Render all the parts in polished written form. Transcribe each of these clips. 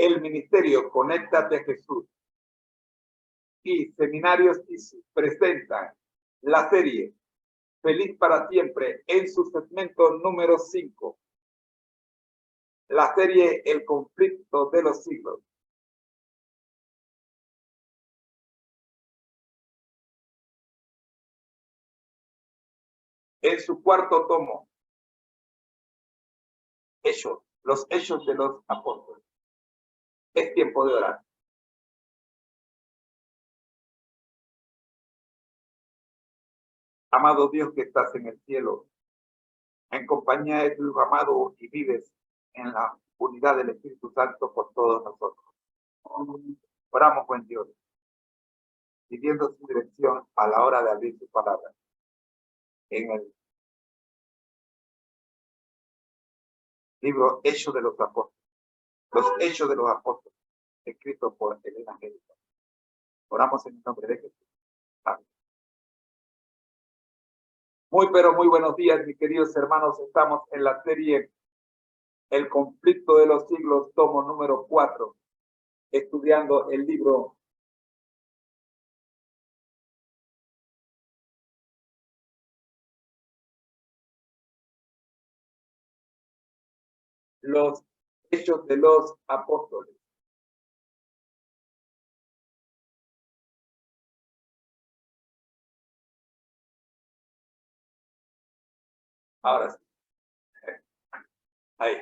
El ministerio Conéctate a Jesús y Seminarios ISU presentan la serie Feliz para Siempre en su segmento número 5. La serie El conflicto de los siglos. En su cuarto tomo, los hechos de los apóstoles. Es tiempo de orar. Amado Dios que estás en el cielo, en compañía de tu Hijo amado y vives en la unidad del Espíritu Santo por todos nosotros. Oramos, buen Dios, pidiendo su dirección a la hora de abrir su palabra. En el libro Hechos de los Apóstoles, los Hechos de los Apóstoles, escrito por Elena Angélica. Oramos en el nombre de Jesús. Amén. Pero muy buenos días, mis queridos hermanos. Estamos en la serie El conflicto de los siglos, tomo número 4, estudiando el libro Los Hechos de los Apóstoles. Ahora sí. Ahí.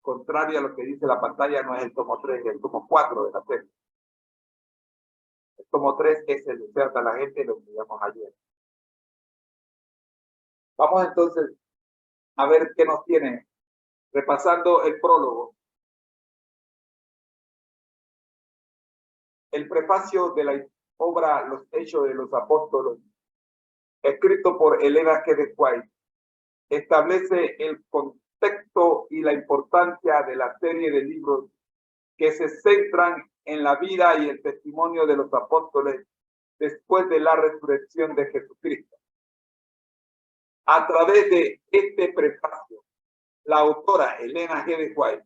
Contrario a lo que dice la pantalla, no es el tomo 3, es el tomo 4 de la serie. El tomo 3 es el Desperta a la gente, lo que vimos ayer. Vamos entonces a ver qué nos tiene, repasando el prólogo. El prefacio de la obra Los Hechos de los Apóstoles, escrito por Elena G. White, establece el contexto y la importancia de la serie de libros que se centran en la vida y el testimonio de los apóstoles después de la resurrección de Jesucristo. A través de este prefacio, la autora Elena G. White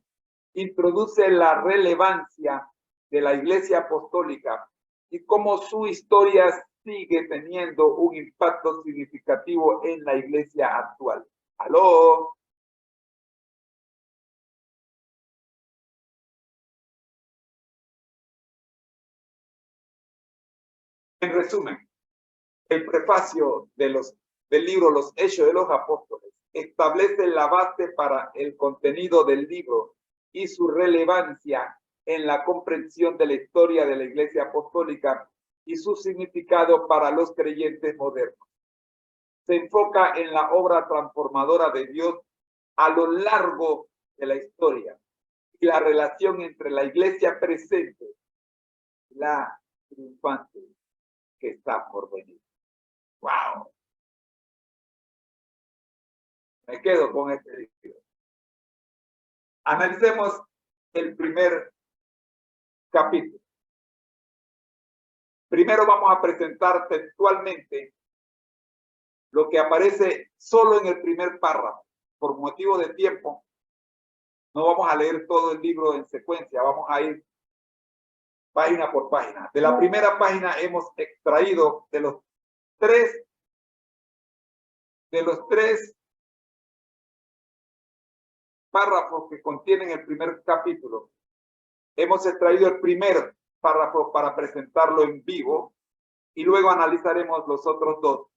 introduce la relevancia de la Iglesia Apostólica y cómo su historia sigue teniendo un impacto significativo en la Iglesia actual. ¡Aló! En resumen, el prefacio del libro Los Hechos de los Apóstoles establece la base para el contenido del libro y su relevancia en la comprensión de la historia de la Iglesia Apostólica y su significado para los creyentes modernos. Se enfoca en la obra transformadora de Dios a lo largo de la historia y la relación entre la Iglesia presente y la triunfante que está por venir. ¡Wow! Me quedo con este libro. Analicemos el primer capítulo. Primero vamos a presentar textualmente lo que aparece solo en el primer párrafo. Por motivo de tiempo, no vamos a leer todo el libro en secuencia, vamos a ir página por página. De la primera página hemos extraído de los tres párrafos que contienen el primer capítulo. Hemos extraído el primer párrafo para presentarlo en vivo y luego analizaremos los otros dos.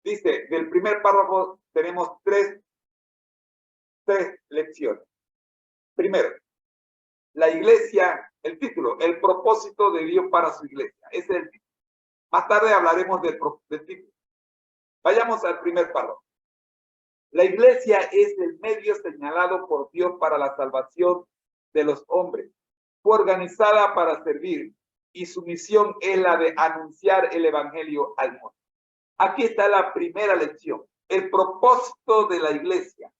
Dice, del primer párrafo tenemos tres lecciones. Primero, la iglesia, el título, el propósito de Dios para su iglesia. Ese es el título. Más tarde hablaremos del título. Vayamos al primer párrafo. La iglesia es el medio señalado por Dios para la salvación de los hombres. Fue organizada para servir y su misión es la de anunciar el evangelio al mundo. Aquí está la primera lección. El propósito de la iglesia.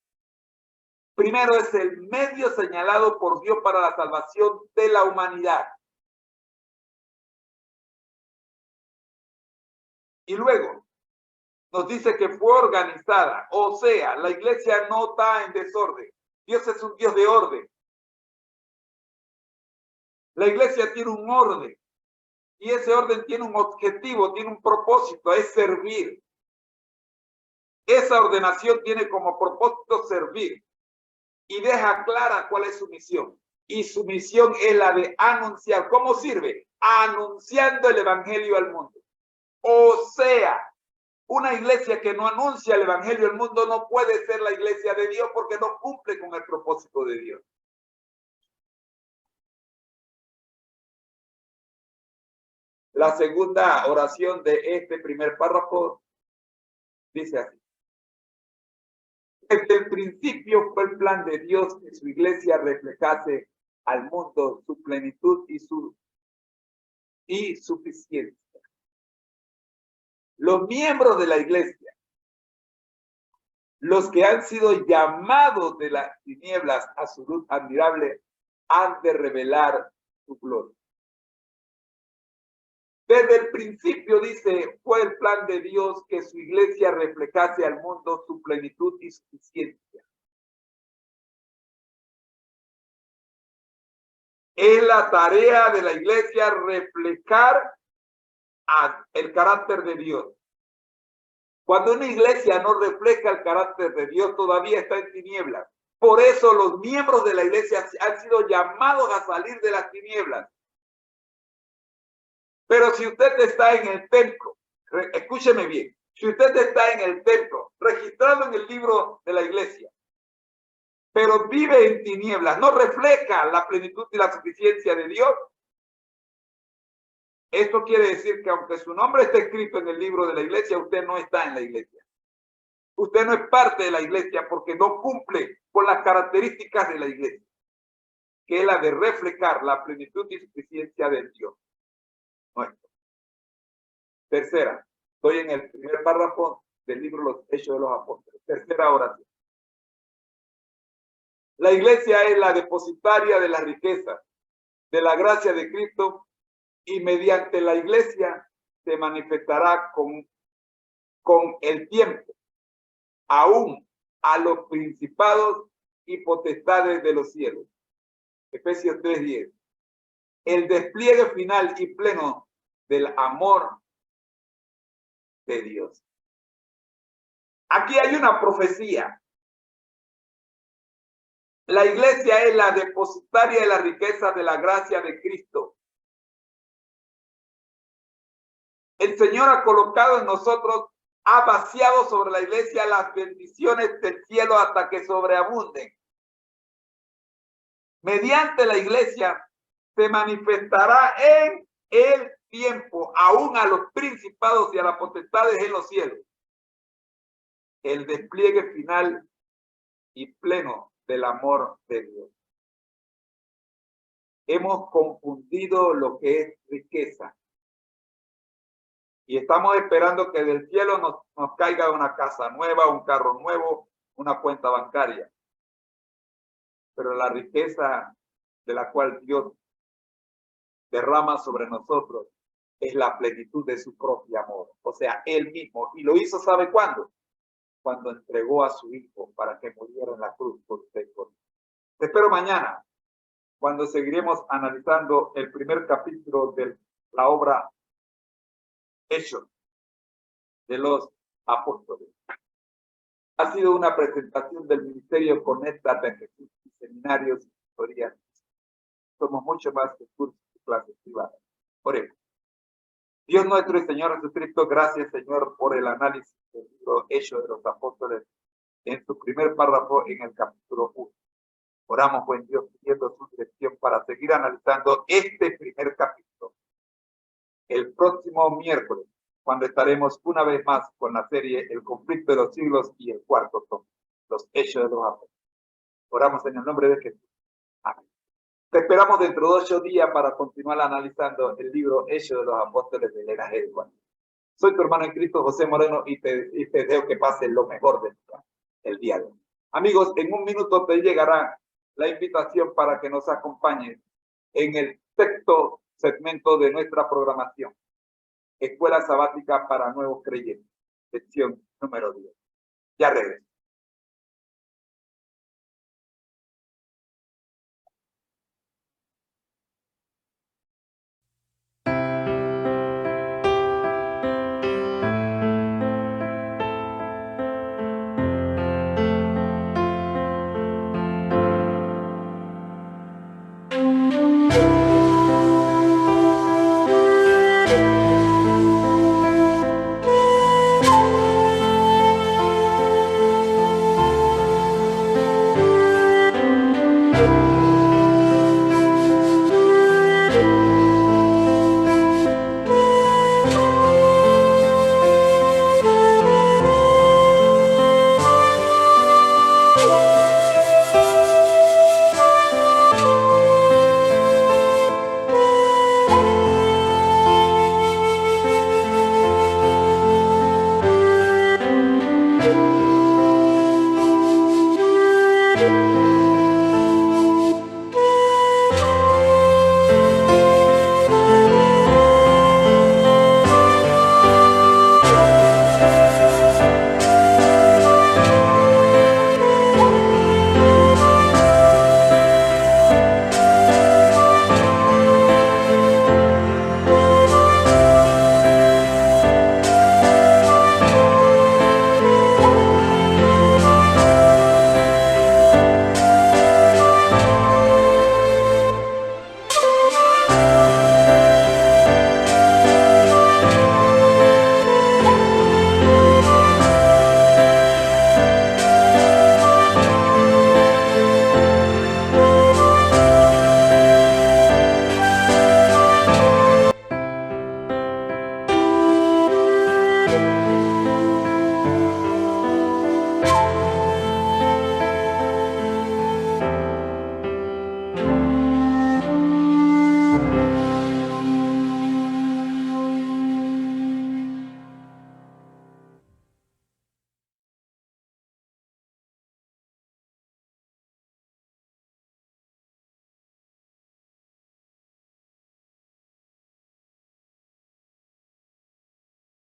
Primero, es el medio señalado por Dios para la salvación de la humanidad. Y luego, nos dice que fue organizada. O sea, la iglesia no está en desorden. Dios es un Dios de orden. La iglesia tiene un orden. Y ese orden tiene un objetivo, tiene un propósito, es servir. Esa ordenación tiene como propósito servir. Y deja clara cuál es su misión. Y su misión es la de anunciar. ¿Cómo sirve? Anunciando el evangelio al mundo. O sea, una iglesia que no anuncia el evangelio al mundo no puede ser la iglesia de Dios porque no cumple con el propósito de Dios. La segunda oración de este primer párrafo dice así. Desde el principio fue el plan de Dios que su iglesia reflejase al mundo su plenitud y suficiencia. Los miembros de la iglesia, los que han sido llamados de las tinieblas a su luz admirable, han de revelar su gloria. Desde el principio, dice, fue el plan de Dios que su iglesia reflejase al mundo su plenitud y suficiencia. Es la tarea de la iglesia reflejar el carácter de Dios. Cuando una iglesia no refleja el carácter de Dios, todavía está en tinieblas. Por eso los miembros de la iglesia han sido llamados a salir de las tinieblas. Pero si usted está en el templo, escúcheme bien, si usted está en el templo, registrado en el libro de la iglesia, pero vive en tinieblas, no refleja la plenitud y la suficiencia de Dios, esto quiere decir que aunque su nombre esté escrito en el libro de la iglesia, usted no está en la iglesia. Usted no es parte de la iglesia porque no cumple con las características de la iglesia, que es la de reflejar la plenitud y suficiencia de Dios nuestro. Tercera, estoy en el primer párrafo del libro Los Hechos de los Apóstoles. Tercera oración. La iglesia es la depositaria de la riqueza, de la gracia de Cristo, y mediante la iglesia se manifestará con el tiempo, aún a los principados y potestades de los cielos. Efesios 3:10. El despliegue final y pleno del amor de Dios. Aquí hay una profecía. La iglesia es la depositaria de la riqueza de la gracia de Cristo. El Señor ha colocado en nosotros, ha vaciado sobre la iglesia las bendiciones del cielo hasta que sobreabunden. Mediante la iglesia se manifestará en el tiempo, aún a los principados y a las potestades en los cielos, el despliegue final y pleno del amor de Dios. Hemos confundido lo que es riqueza y estamos esperando que del cielo nos caiga una casa nueva, un carro nuevo, una cuenta bancaria. Pero la riqueza de la cual Dios derrama sobre nosotros es la plenitud de su propio amor. O sea, Él mismo. Y lo hizo, ¿sabe cuándo? Cuando entregó a su Hijo para que muriera en la cruz por usted. Te espero mañana, cuando seguiremos analizando el primer capítulo de la obra Hechos de los Apóstoles. Ha sido una presentación del Ministerio Conéctate a Jesús y Seminarios y Historias. Somos mucho más que cursos y clases privadas. Oremos. Dios nuestro y Señor Jesucristo, gracias, Señor, por el análisis del libro Hechos de los Apóstoles en su primer párrafo en el capítulo 1. Oramos, buen Dios, pidiendo su dirección para seguir analizando este primer capítulo el próximo miércoles, cuando estaremos una vez más con la serie El conflicto de los siglos y el cuarto tomo, los Hechos de los Apóstoles. Oramos en el nombre de Jesús. Amén. Te esperamos dentro de 8 días para continuar analizando el libro Hechos de los Apóstoles de Elena G. White. Soy tu hermano en Cristo, José Moreno, y te deseo que pases lo mejor del día de hoy. Amigos, en un minuto te llegará la invitación para que nos acompañes en el sexto segmento de nuestra programación, Escuela Sabática para Nuevos Creyentes. lección número 10. Ya regreso.